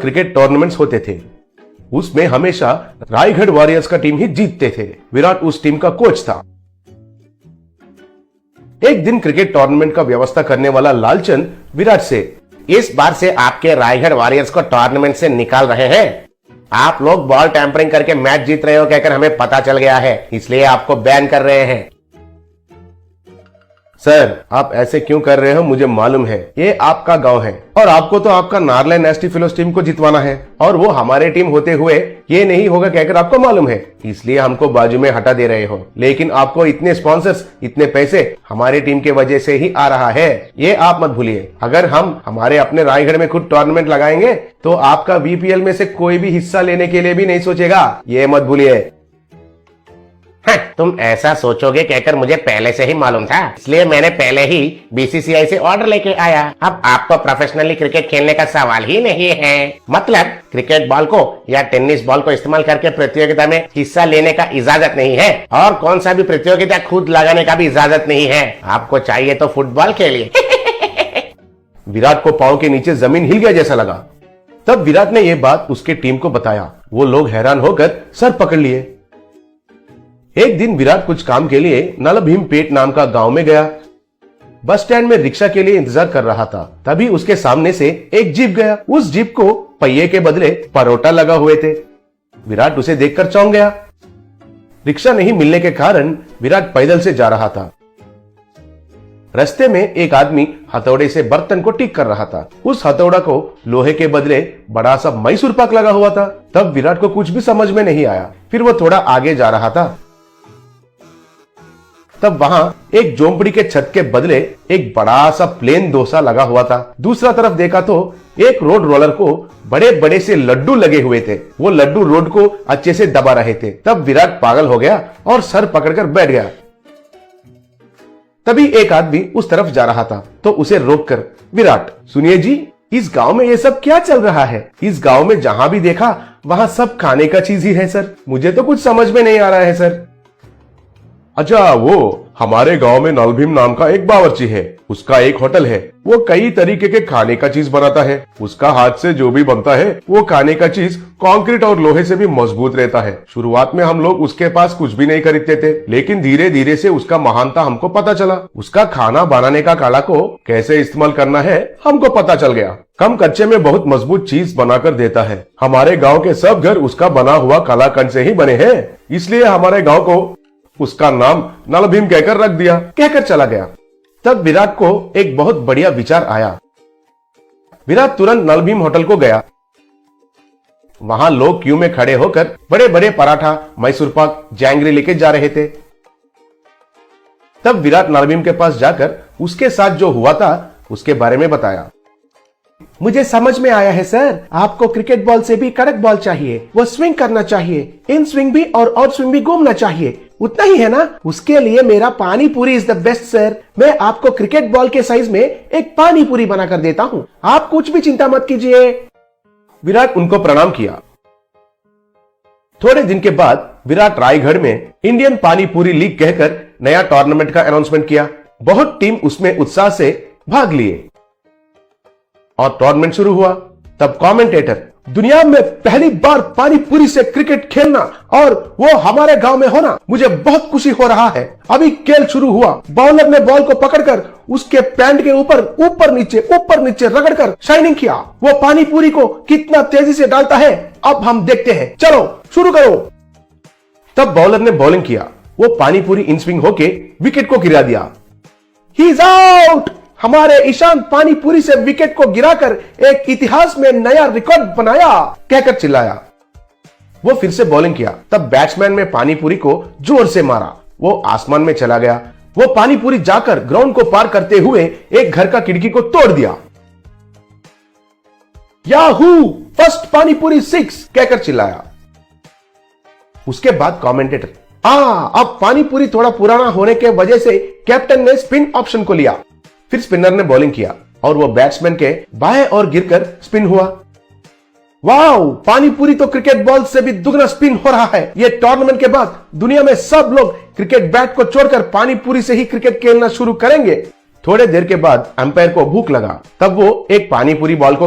Cricket tournaments होते थे, उसमें हमेशा रायगढ़ वॉरियर्स का टीम ही जीतते थे। विराट उस टीम का कोच था। एक दिन क्रिकेट टूर्नामेंट का व्यवस्था करने वाला लालचंद विराट से, इस बार से आपके रायगढ़ वॉरियर्स को टूर्नामेंट से निकाल रहे हैं। आप लोग बॉल टैंपरिंग करके मैच जीत रहे हो कहकर हमें पता चल गया है, इसलिए आपको बैन कर रहे हैं। सर आप ऐसे क्यों कर रहे हो, मुझे मालूम है ये आपका गांव है और आपको तो आपका नारले नेस्टी फिलोस टीम को जितवाना है और वो हमारे टीम होते हुए ये नहीं होगा कहकर आपको मालूम है, इसलिए हमको बाजू में हटा दे रहे हो। लेकिन आपको इतने स्पॉन्सर्स, इतने पैसे हमारे टीम के वजह से ही आ रहा है, ये आप मत भूलिए। अगर हम हमारे अपने रायगढ़ में खुद टूर्नामेंट लगाएंगे तो आपका बीपीएल में से कोई भी हिस्सा लेने के लिए भी नहीं सोचेगा, ये मत भूलिए। तुम ऐसा सोचोगे कहकर मुझे पहले से ही मालूम था, इसलिए मैंने पहले ही बीसीसीआई से ऑर्डर लेके आया। अब आपको प्रोफेशनली क्रिकेट खेलने का सवाल ही नहीं है। मतलब क्रिकेट बॉल को या टेनिस बॉल को इस्तेमाल करके प्रतियोगिता में हिस्सा लेने का इजाजत नहीं है और कौन सा भी प्रतियोगिता खुद लगाने का भी इजाजत नहीं है। आपको चाहिए तो फुटबॉल खेलिए। विराट को पांव के नीचे जमीन हिल गया जैसा लगा। तब विराट ने यह बात उसके टीम को बताया। वो लोग हैरान होकर सर पकड़ लिए। एक दिन विराट कुछ काम के लिए नलभीमपेट नाम का गांव में गया। बस स्टैंड में रिक्शा के लिए इंतजार कर रहा था, तभी उसके सामने से एक जीप गया। उस जीप को पहिए के बदले परोटा लगा हुए थे। विराट उसे देखकर चौंक गया। रिक्शा नहीं मिलने के कारण विराट पैदल से जा रहा था। रास्ते में एक आदमी हथौड़े से बर्तन को ठीक कर रहा था। उस हथौड़ा को लोहे के बदले बड़ा सा मैसूर पाक लगा हुआ था। तब विराट को कुछ भी समझ में नहीं आया। फिर वो थोड़ा आगे जा रहा था, तब वहां एक झोंपड़ी के छत के बदले एक बड़ा सा प्लेन डोसा लगा हुआ था। दूसरा तरफ देखा तो एक रोड रोलर को बड़े बड़े से लड्डू लगे हुए थे। वो लड्डू रोड को अच्छे से दबा रहे थे। तब विराट पागल हो गया और सर पकड़कर बैठ गया। तभी एक आदमी उस तरफ जा रहा था तो उसे रोककर, विराट सुनिए जी, इस गांव में ये सब क्या चल रहा है? इस गांव में जहां भी देखा वहां सब खाने का चीज ही है सर, मुझे तो कुछ समझ में नहीं आ रहा है सर। अच्छा, वो हमारे गांव में नलभीम नाम का एक बावर्ची है, उसका एक होटल है। वो कई तरीके के खाने का चीज बनाता है। उसका हाथ से जो भी बनता है वो खाने का चीज कंक्रीट और लोहे से भी मजबूत रहता है। शुरुआत में हम लोग उसके पास कुछ भी नहीं खरीदते थे, लेकिन धीरे धीरे से उसका महानता हमको पता चला। उसका खाना बनाने का कला को कैसे इस्तेमाल करना है हमको पता चल गया। कम खर्चे में बहुत मजबूत चीज बनाकर देता है। हमारे गाँव के सब घर उसका बना हुआ कलाकंद से ही बने हैं, इसलिए हमारे गाँव को उसका नाम नलभीम कहकर रख दिया, कहकर चला गया। तब विराट को एक बहुत बढ़िया विचार आया। विराट तुरंत नलभीम होटल को गया। वहां लोग क्यू में खड़े होकर बड़े बड़े पराठा, मैसूर पाक, जैंगरी लेके जा रहे थे। तब विराट नलभीम के पास जाकर उसके साथ जो हुआ था उसके बारे में बताया। मुझे समझ में आया है सर, आपको क्रिकेट बॉल से भी कड़क बॉल चाहिए, वो स्विंग करना चाहिए, इन स्विंग भी और स्विंग भी घूमना चाहिए, उतना ही है ना? उसके लिए मेरा पानी पूरी इज द बेस्ट सर। मैं आपको क्रिकेट बॉल के साइज में एक पानी पूरी बना कर देता हूँ, आप कुछ भी चिंता मत कीजिए। विराट उनको प्रणाम किया। थोड़े दिन के बाद विराट रायगढ़ में इंडियन पानी पूरी लीग कहकर नया टूर्नामेंट का अनाउंसमेंट किया। बहुत टीम उसमें उत्साह से भाग लिए और टूर्नामेंट शुरू हुआ। तब कमेंटेटर, दुनिया में पहली बार पानी पूरी से क्रिकेट खेलना और वो हमारे गांव में होना, मुझे बहुत खुशी हो रहा है। अभी खेल शुरू हुआ। बॉलर ने बॉल को पकड़कर उसके पैंट के ऊपर नीचे रगड़कर शाइनिंग किया। वो पानी पूरी को कितना तेजी से डालता है अब हम देखते हैं, चलो शुरू करो। तब बॉलर ने बॉलिंग किया। वो पानी पूरी इन स्विंग होके विकेट को गिरा दिया। He is out. हमारे ईशान पानी पूरी से विकेट को गिराकर एक इतिहास में नया रिकॉर्ड बनाया, कहकर चिल्लाया। वो फिर से बॉलिंग किया। तब बैट्समैन ने पानी पूरी को जोर से मारा। वो आसमान में चला गया। वो पानी पूरी जाकर ग्राउंड को पार करते हुए एक घर का खिड़की को तोड़ दिया। याहू, फर्स्ट पानी पूरी 6, कहकर चिल्लाया। उसके बाद कमेंटेटर, अब पानी पूरी थोड़ा पुराना होने के वजह से कैप्टन ने स्पिन ऑप्शन को लिया। फिर स्पिनर ने बॉलिंग किया और वो बैट्समैन के बाएं ओर गिरकर स्पिन हुआ। वाओ, पानी पूरी तो क्रिकेट बॉल से भी दुगना स्पिन हो रहा है। ये टूर्नामेंट के बाद दुनिया में सब लोग क्रिकेट बैट को छोड़कर पानी पूरी से ही क्रिकेट खेलना शुरू करेंगे। थोड़े देर के बाद अंपायर को भूख लगा। तब वो एक पानी पूरी बॉल को